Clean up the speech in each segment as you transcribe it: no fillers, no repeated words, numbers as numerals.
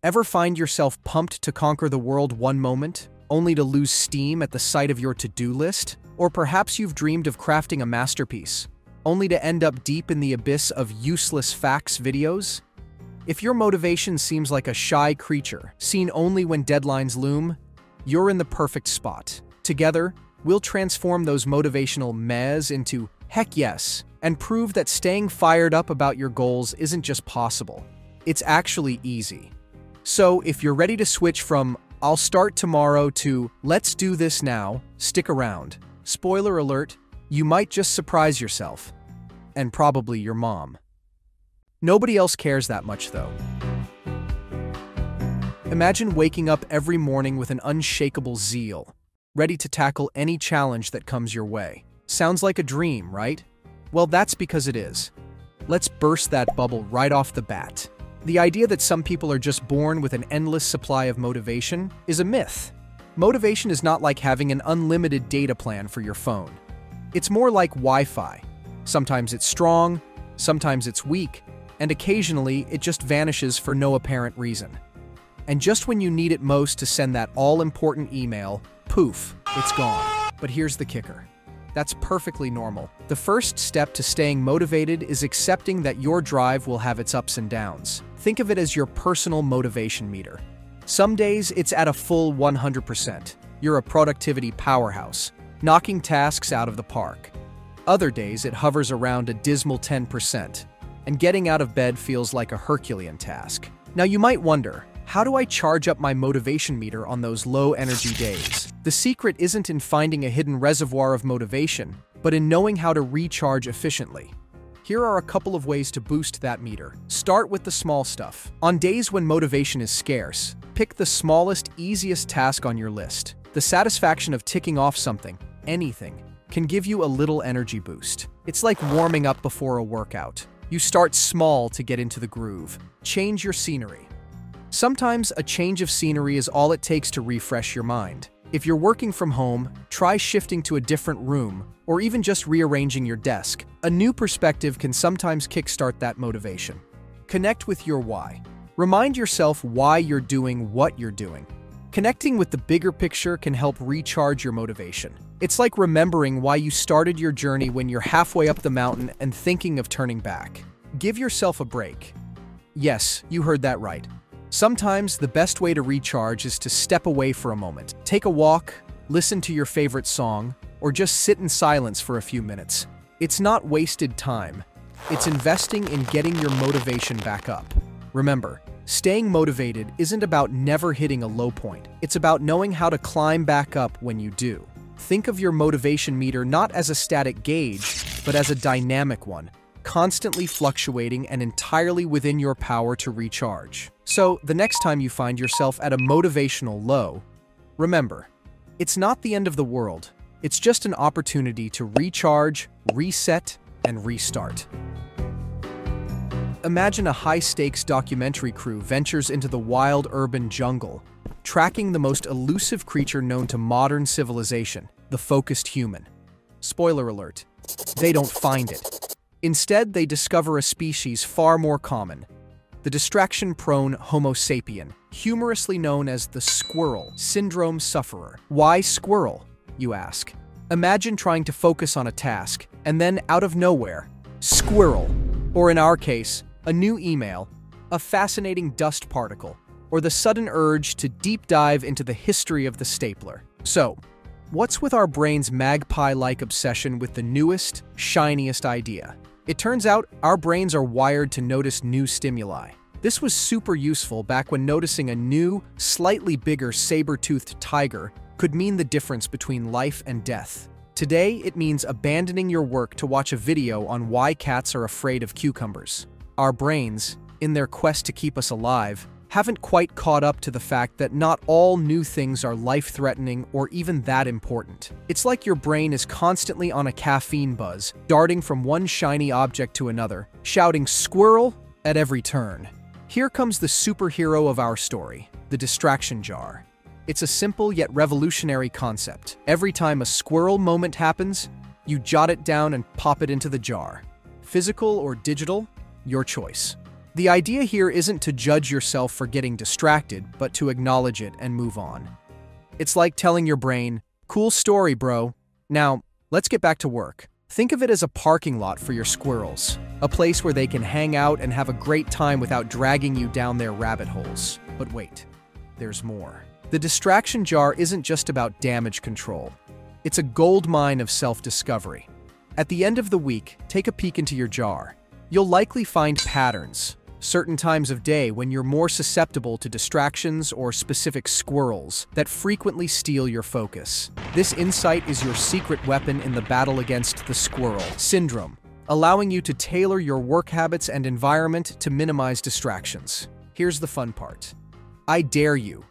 Ever find yourself pumped to conquer the world one moment, only to lose steam at the sight of your to-do list? Or perhaps you've dreamed of crafting a masterpiece, only to end up deep in the abyss of useless facts videos? If your motivation seems like a shy creature, seen only when deadlines loom, you're in the perfect spot. Together, we'll transform those motivational mehs into heck yes, and prove that staying fired up about your goals isn't just possible, it's actually easy. So, if you're ready to switch from "I'll start tomorrow" to "let's do this now," stick around. Spoiler alert, you might just surprise yourself. And probably your mom. Nobody else cares that much, though. Imagine waking up every morning with an unshakable zeal, ready to tackle any challenge that comes your way. Sounds like a dream, right? Well, that's because it is. Let's burst that bubble right off the bat. The idea that some people are just born with an endless supply of motivation is a myth. Motivation is not like having an unlimited data plan for your phone. It's more like Wi-Fi. Sometimes it's strong, sometimes it's weak, and occasionally it just vanishes for no apparent reason. And just when you need it most to send that all-important email, poof, it's gone. But here's the kicker. That's perfectly normal. The first step to staying motivated is accepting that your drive will have its ups and downs. Think of it as your personal motivation meter. Some days it's at a full 100%. You're a productivity powerhouse, knocking tasks out of the park. Other days it hovers around a dismal 10%, and getting out of bed feels like a Herculean task. Now you might wonder, how do I charge up my motivation meter on those low-energy days? The secret isn't in finding a hidden reservoir of motivation, but in knowing how to recharge efficiently. Here are a couple of ways to boost that meter. Start with the small stuff. On days when motivation is scarce, pick the smallest, easiest task on your list. The satisfaction of ticking off something, anything, can give you a little energy boost. It's like warming up before a workout. You start small to get into the groove. Change your scenery. Sometimes a change of scenery is all it takes to refresh your mind. If you're working from home, try shifting to a different room, or even just rearranging your desk. A new perspective can sometimes kickstart that motivation. Connect with your why. Remind yourself why you're doing what you're doing. Connecting with the bigger picture can help recharge your motivation. It's like remembering why you started your journey when you're halfway up the mountain and thinking of turning back. Give yourself a break. Yes, you heard that right. Sometimes the best way to recharge is to step away for a moment. Take a walk, listen to your favorite song, or just sit in silence for a few minutes. It's not wasted time. It's investing in getting your motivation back up. Remember, staying motivated isn't about never hitting a low point. It's about knowing how to climb back up when you do. Think of your motivation meter not as a static gauge, but as a dynamic one, constantly fluctuating and entirely within your power to recharge. So, the next time you find yourself at a motivational low, remember, it's not the end of the world. It's just an opportunity to recharge, reset, and restart. Imagine a high-stakes documentary crew ventures into the wild urban jungle, tracking the most elusive creature known to modern civilization, the focused human. Spoiler alert, they don't find it. Instead, they discover a species far more common, the distraction-prone Homo sapien, humorously known as the squirrel syndrome sufferer. Why squirrel, you ask? Imagine trying to focus on a task, and then out of nowhere, squirrel. Or in our case, a new email, a fascinating dust particle, or the sudden urge to deep dive into the history of the stapler. So, what's with our brain's magpie-like obsession with the newest, shiniest idea? It turns out our brains are wired to notice new stimuli. This was super useful back when noticing a new, slightly bigger saber-toothed tiger could mean the difference between life and death. Today, it means abandoning your work to watch a video on why cats are afraid of cucumbers. Our brains, in their quest to keep us alive, haven't quite caught up to the fact that not all new things are life-threatening or even that important. It's like your brain is constantly on a caffeine buzz, darting from one shiny object to another, shouting "squirrel" at every turn. Here comes the superhero of our story, the distraction jar. It's a simple yet revolutionary concept. Every time a squirrel moment happens, you jot it down and pop it into the jar. Physical or digital, your choice. The idea here isn't to judge yourself for getting distracted, but to acknowledge it and move on. It's like telling your brain, "Cool story, bro. Now, let's get back to work." Think of it as a parking lot for your squirrels, a place where they can hang out and have a great time without dragging you down their rabbit holes. But wait, there's more. The distraction jar isn't just about damage control. It's a goldmine of self-discovery. At the end of the week, take a peek into your jar. You'll likely find patterns, certain times of day when you're more susceptible to distractions or specific squirrels that frequently steal your focus. This insight is your secret weapon in the battle against the squirrel syndrome, allowing you to tailor your work habits and environment to minimize distractions. Here's the fun part. I dare you,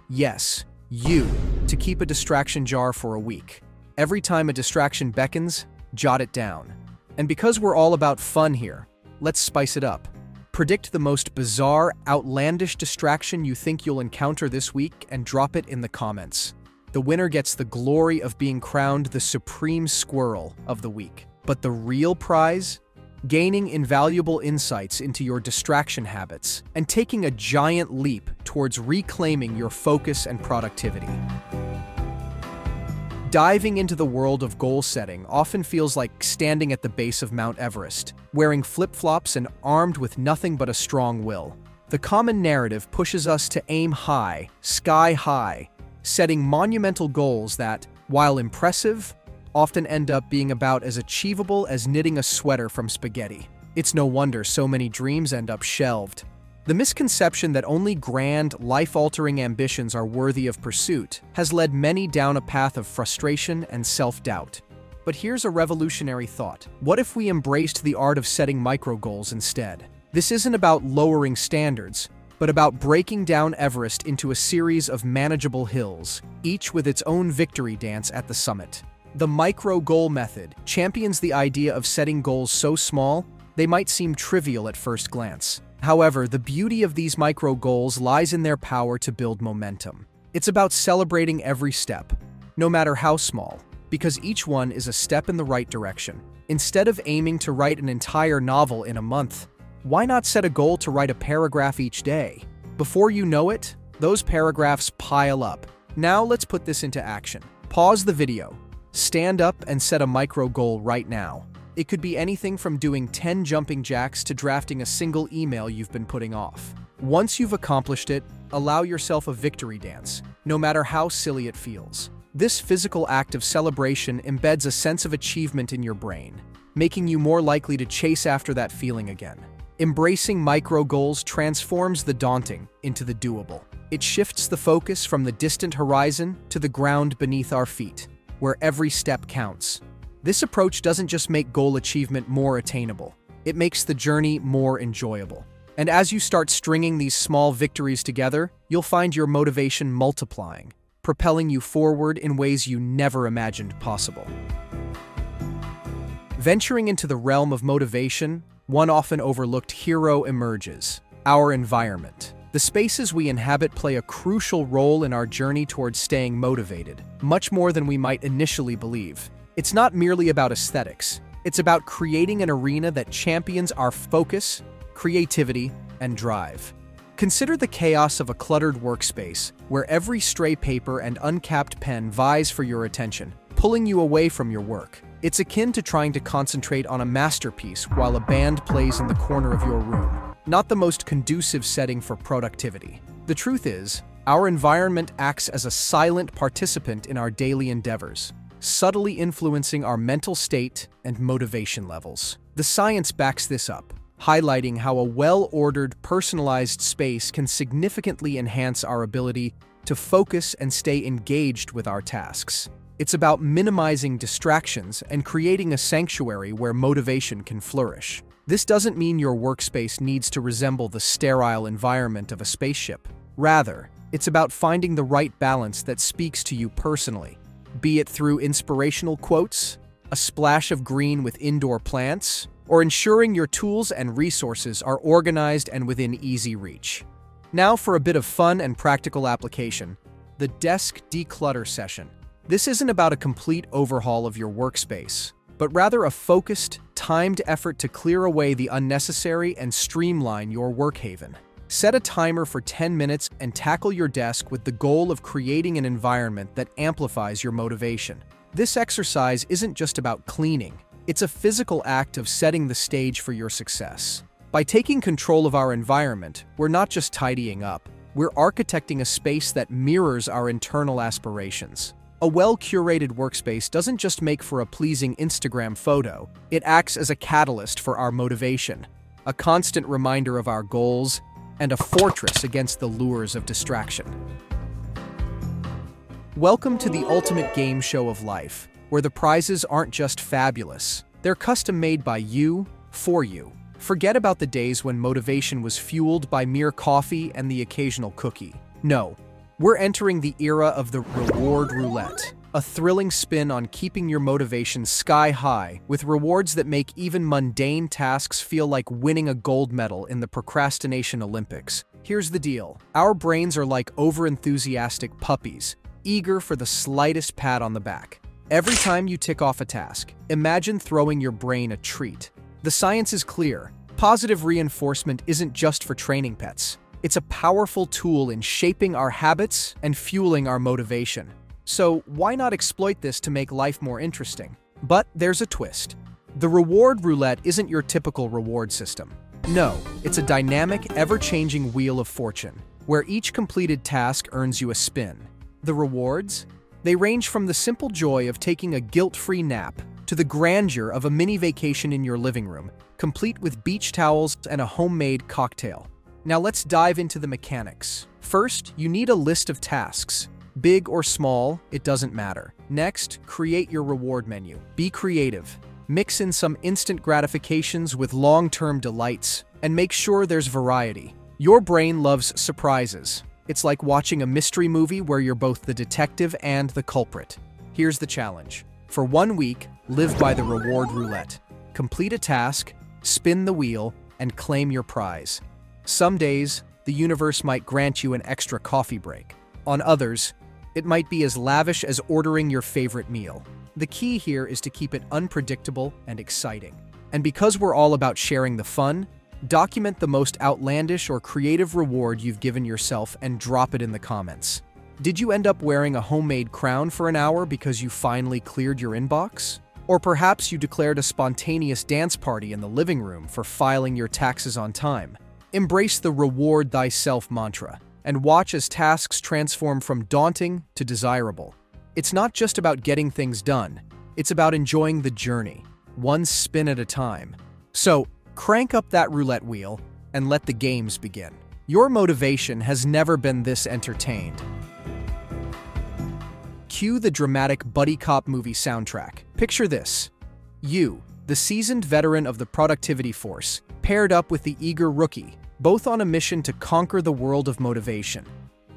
yes, you, to keep a distraction jar for a week. Every time a distraction beckons, jot it down. And because we're all about fun here, let's spice it up. Predict the most bizarre, outlandish distraction you think you'll encounter this week and drop it in the comments. The winner gets the glory of being crowned the supreme squirrel of the week. But the real prize? Gaining invaluable insights into your distraction habits and taking a giant leap towards reclaiming your focus and productivity. Diving into the world of goal setting often feels like standing at the base of Mount Everest, wearing flip-flops and armed with nothing but a strong will. The common narrative pushes us to aim high, sky high, setting monumental goals that, while impressive, often end up being about as achievable as knitting a sweater from spaghetti. It's no wonder so many dreams end up shelved. The misconception that only grand, life-altering ambitions are worthy of pursuit has led many down a path of frustration and self-doubt. But here's a revolutionary thought. What if we embraced the art of setting micro-goals instead? This isn't about lowering standards, but about breaking down Everest into a series of manageable hills, each with its own victory dance at the summit. The micro-goal method champions the idea of setting goals so small they might seem trivial at first glance. However, the beauty of these micro-goals lies in their power to build momentum. It's about celebrating every step, no matter how small, because each one is a step in the right direction. Instead of aiming to write an entire novel in a month, why not set a goal to write a paragraph each day? Before you know it, those paragraphs pile up. Now let's put this into action. Pause the video, stand up and set a micro-goal right now. It could be anything from doing 10 jumping jacks to drafting a single email you've been putting off. Once you've accomplished it, allow yourself a victory dance, no matter how silly it feels. This physical act of celebration embeds a sense of achievement in your brain, making you more likely to chase after that feeling again. Embracing micro-goals transforms the daunting into the doable. It shifts the focus from the distant horizon to the ground beneath our feet, where every step counts. This approach doesn't just make goal achievement more attainable, it makes the journey more enjoyable. And as you start stringing these small victories together, you'll find your motivation multiplying, propelling you forward in ways you never imagined possible. Venturing into the realm of motivation, one often overlooked hero emerges: our environment. The spaces we inhabit play a crucial role in our journey towards staying motivated, much more than we might initially believe. It's not merely about aesthetics. It's about creating an arena that champions our focus, creativity, and drive. Consider the chaos of a cluttered workspace, where every stray paper and uncapped pen vies for your attention, pulling you away from your work. It's akin to trying to concentrate on a masterpiece while a band plays in the corner of your room. Not the most conducive setting for productivity. The truth is, our environment acts as a silent participant in our daily endeavors, subtly influencing our mental state and motivation levels. The science backs this up, highlighting how a well-ordered, personalized space can significantly enhance our ability to focus and stay engaged with our tasks. It's about minimizing distractions and creating a sanctuary where motivation can flourish. This doesn't mean your workspace needs to resemble the sterile environment of a spaceship. Rather, it's about finding the right balance that speaks to you personally, be it through inspirational quotes, a splash of green with indoor plants, or ensuring your tools and resources are organized and within easy reach. Now for a bit of fun and practical application: the desk declutter session. This isn't about a complete overhaul of your workspace, but rather a focused, timed effort to clear away the unnecessary and streamline your work haven. Set a timer for 10 minutes and tackle your desk with the goal of creating an environment that amplifies your motivation. This exercise isn't just about cleaning. It's a physical act of setting the stage for your success. By taking control of our environment, we're not just tidying up, we're architecting a space that mirrors our internal aspirations. A well-curated workspace doesn't just make for a pleasing Instagram photo, it acts as a catalyst for our motivation, a constant reminder of our goals, and a fortress against the lures of distraction. Welcome to the ultimate game show of life, where the prizes aren't just fabulous, they're custom-made by you, for you. Forget about the days when motivation was fueled by mere coffee and the occasional cookie. No, we're entering the era of the reward roulette, a thrilling spin on keeping your motivation sky high with rewards that make even mundane tasks feel like winning a gold medal in the procrastination Olympics. Here's the deal. Our brains are like over-enthusiastic puppies, eager for the slightest pat on the back. Every time you tick off a task, imagine throwing your brain a treat. The science is clear. Positive reinforcement isn't just for training pets. It's a powerful tool in shaping our habits and fueling our motivation. So why not exploit this to make life more interesting? But there's a twist. The reward roulette isn't your typical reward system. No, it's a dynamic, ever-changing wheel of fortune, where each completed task earns you a spin. The rewards? They range from the simple joy of taking a guilt-free nap to the grandeur of a mini vacation in your living room, complete with beach towels and a homemade cocktail. Now let's dive into the mechanics. First, you need a list of tasks. Big or small, it doesn't matter. Next, create your reward menu. Be creative. Mix in some instant gratifications with long-term delights, and make sure there's variety. Your brain loves surprises. It's like watching a mystery movie where you're both the detective and the culprit. Here's the challenge. For 1 week, live by the reward roulette. Complete a task, spin the wheel, and claim your prize. Some days, the universe might grant you an extra coffee break. On others, it might be as lavish as ordering your favorite meal. The key here is to keep it unpredictable and exciting. And because we're all about sharing the fun, document the most outlandish or creative reward you've given yourself and drop it in the comments. Did you end up wearing a homemade crown for an hour because you finally cleared your inbox? Or perhaps you declared a spontaneous dance party in the living room for filing your taxes on time. Embrace the reward thyself mantra and watch as tasks transform from daunting to desirable. It's not just about getting things done, it's about enjoying the journey, one spin at a time. So, crank up that roulette wheel and let the games begin. Your motivation has never been this entertained. Cue the dramatic buddy cop movie soundtrack. Picture this. You, the seasoned veteran of the productivity force, paired up with the eager rookie, both on a mission to conquer the world of motivation.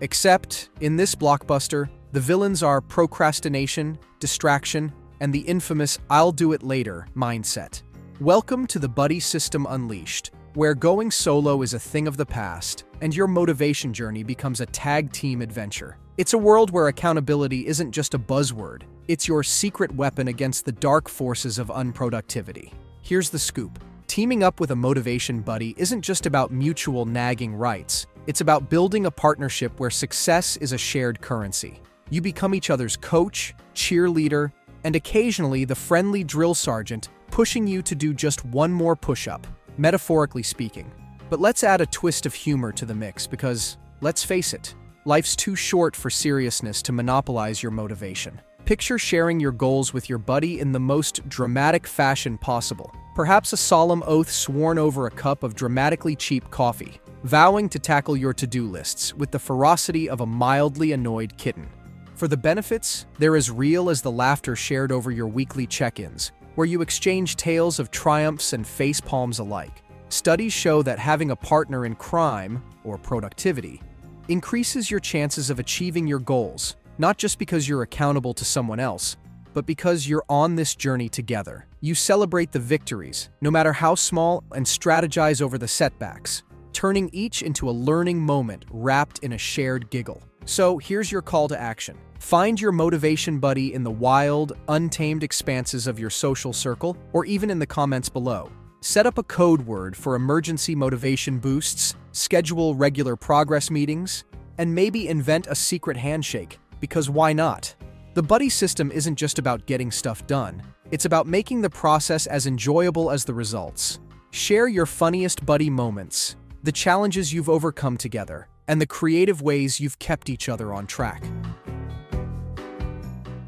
Except, in this blockbuster, the villains are procrastination, distraction, and the infamous "I'll do it later" mindset. Welcome to the Buddy System Unleashed, where going solo is a thing of the past, and your motivation journey becomes a tag team adventure. It's a world where accountability isn't just a buzzword, it's your secret weapon against the dark forces of unproductivity. Here's the scoop. Teaming up with a motivation buddy isn't just about mutual nagging rights, it's about building a partnership where success is a shared currency. You become each other's coach, cheerleader, and occasionally the friendly drill sergeant pushing you to do just one more push-up, metaphorically speaking. But let's add a twist of humor to the mix because, let's face it, life's too short for seriousness to monopolize your motivation. Picture sharing your goals with your buddy in the most dramatic fashion possible. Perhaps a solemn oath sworn over a cup of dramatically cheap coffee, vowing to tackle your to-do lists with the ferocity of a mildly annoyed kitten. For the benefits, they're as real as the laughter shared over your weekly check-ins, where you exchange tales of triumphs and face palms alike. Studies show that having a partner in crime, or productivity, increases your chances of achieving your goals, not just because you're accountable to someone else, but because you're on this journey together. You celebrate the victories, no matter how small, and strategize over the setbacks, turning each into a learning moment wrapped in a shared giggle. So here's your call to action. Find your motivation buddy in the wild, untamed expanses of your social circle, or even in the comments below. Set up a code word for emergency motivation boosts, schedule regular progress meetings, and maybe invent a secret handshake, because why not? The buddy system isn't just about getting stuff done. It's about making the process as enjoyable as the results. Share your funniest buddy moments, the challenges you've overcome together, and the creative ways you've kept each other on track.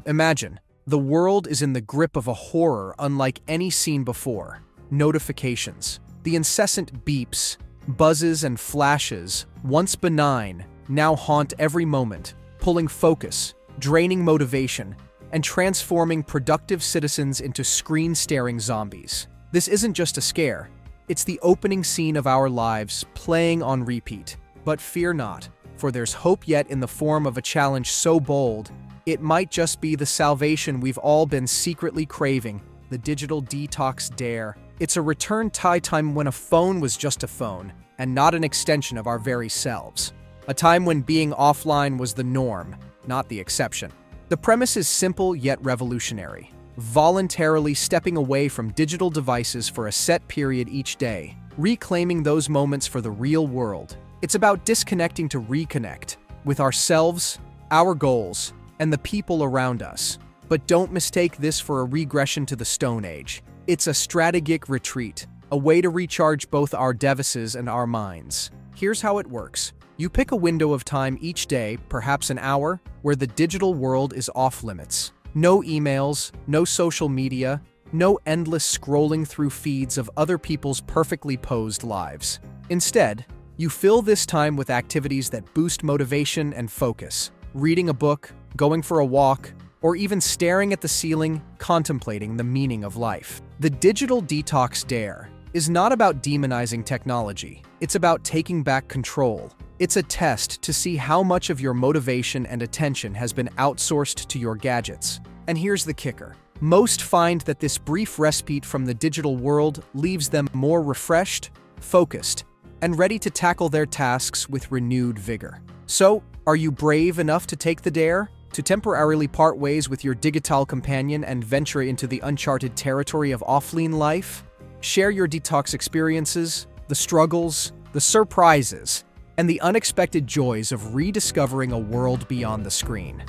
Imagine, the world is in the grip of a horror unlike any seen before. Notifications, the incessant beeps, buzzes, and flashes, once benign, now haunt every moment, pulling focus, draining motivation, and transforming productive citizens into screen-staring zombies. This isn't just a scare, it's the opening scene of our lives playing on repeat. But fear not, for there's hope yet in the form of a challenge so bold, it might just be the salvation we've all been secretly craving, the Digital Detox Dare. It's a return to time when a phone was just a phone, and not an extension of our very selves. A time when being offline was the norm, not the exception. The premise is simple yet revolutionary. Voluntarily stepping away from digital devices for a set period each day, reclaiming those moments for the real world. It's about disconnecting to reconnect with ourselves, our goals, and the people around us. But don't mistake this for a regression to the Stone Age. It's a strategic retreat, a way to recharge both our devices and our minds. Here's how it works. You pick a window of time each day, perhaps an hour, where the digital world is off limits. No emails, no social media, no endless scrolling through feeds of other people's perfectly posed lives. Instead, you fill this time with activities that boost motivation and focus. Reading a book, going for a walk, or even staring at the ceiling, contemplating the meaning of life. The Digital Detox Dare is not about demonizing technology. It's about taking back control. It's a test to see how much of your motivation and attention has been outsourced to your gadgets. And here's the kicker. Most find that this brief respite from the digital world leaves them more refreshed, focused, and ready to tackle their tasks with renewed vigor. So, are you brave enough to take the dare? To temporarily part ways with your digital companion and venture into the uncharted territory of offline life? Share your detox experiences, the struggles, the surprises, and the unexpected joys of rediscovering a world beyond the screen.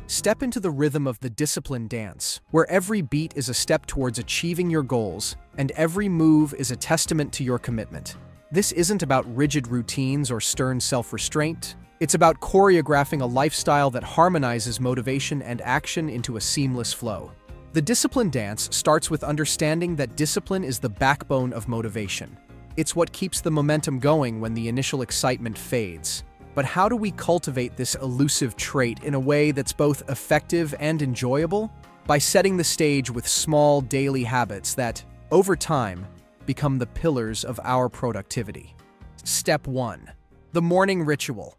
Step into the rhythm of the discipline dance, where every beat is a step towards achieving your goals, and every move is a testament to your commitment. This isn't about rigid routines or stern self-restraint. It's about choreographing a lifestyle that harmonizes motivation and action into a seamless flow. The discipline dance starts with understanding that discipline is the backbone of motivation. It's what keeps the momentum going when the initial excitement fades. But how do we cultivate this elusive trait in a way that's both effective and enjoyable? By setting the stage with small daily habits that, over time, become the pillars of our productivity. Step 1. The morning ritual.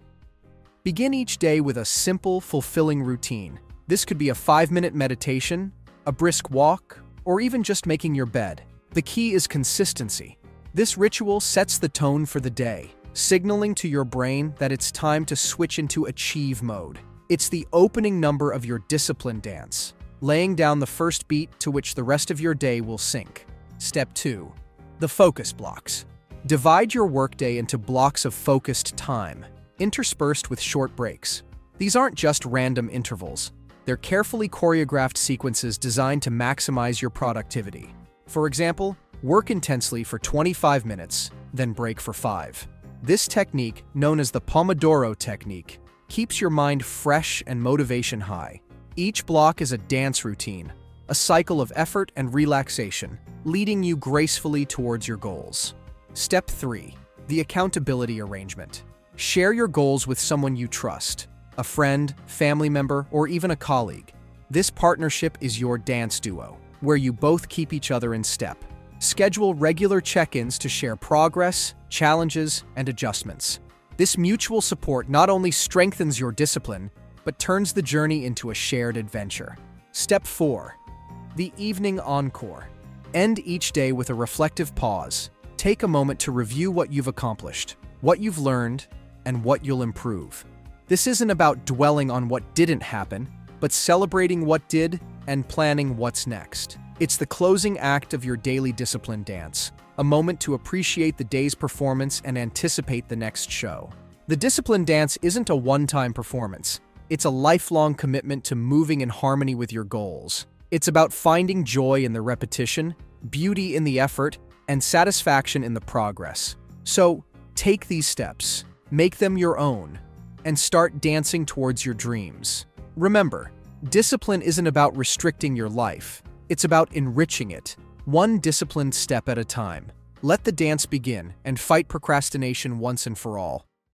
Begin each day with a simple, fulfilling routine. This could be a 5-minute meditation, a brisk walk, or even just making your bed. The key is consistency. This ritual sets the tone for the day, signaling to your brain that it's time to switch into achieve mode. It's the opening number of your discipline dance, laying down the first beat to which the rest of your day will sync. Step 2. The focus blocks. Divide your workday into blocks of focused time, interspersed with short breaks. These aren't just random intervals. They're carefully choreographed sequences designed to maximize your productivity. For example, work intensely for 25 minutes, then break for 5. This technique, known as the Pomodoro technique, keeps your mind fresh and motivation high. Each block is a dance routine, a cycle of effort and relaxation, leading you gracefully towards your goals. Step 3. The accountability arrangement. Share your goals with someone you trust, a friend, family member, or even a colleague. This partnership is your dance duo, where you both keep each other in step. Schedule regular check-ins to share progress, challenges, and adjustments. This mutual support not only strengthens your discipline, but turns the journey into a shared adventure. Step 4. The evening encore. End each day with a reflective pause. Take a moment to review what you've accomplished, what you've learned, and what you'll improve. This isn't about dwelling on what didn't happen, but celebrating what did and planning what's next. It's the closing act of your daily discipline dance, a moment to appreciate the day's performance and anticipate the next show. The discipline dance isn't a one-time performance. It's a lifelong commitment to moving in harmony with your goals. It's about finding joy in the repetition, beauty in the effort, and satisfaction in the progress. So, take these steps, make them your own, and start dancing towards your dreams. Remember, discipline isn't about restricting your life. It's about enriching it, one disciplined step at a time. Let the dance begin and fight procrastination once and for all.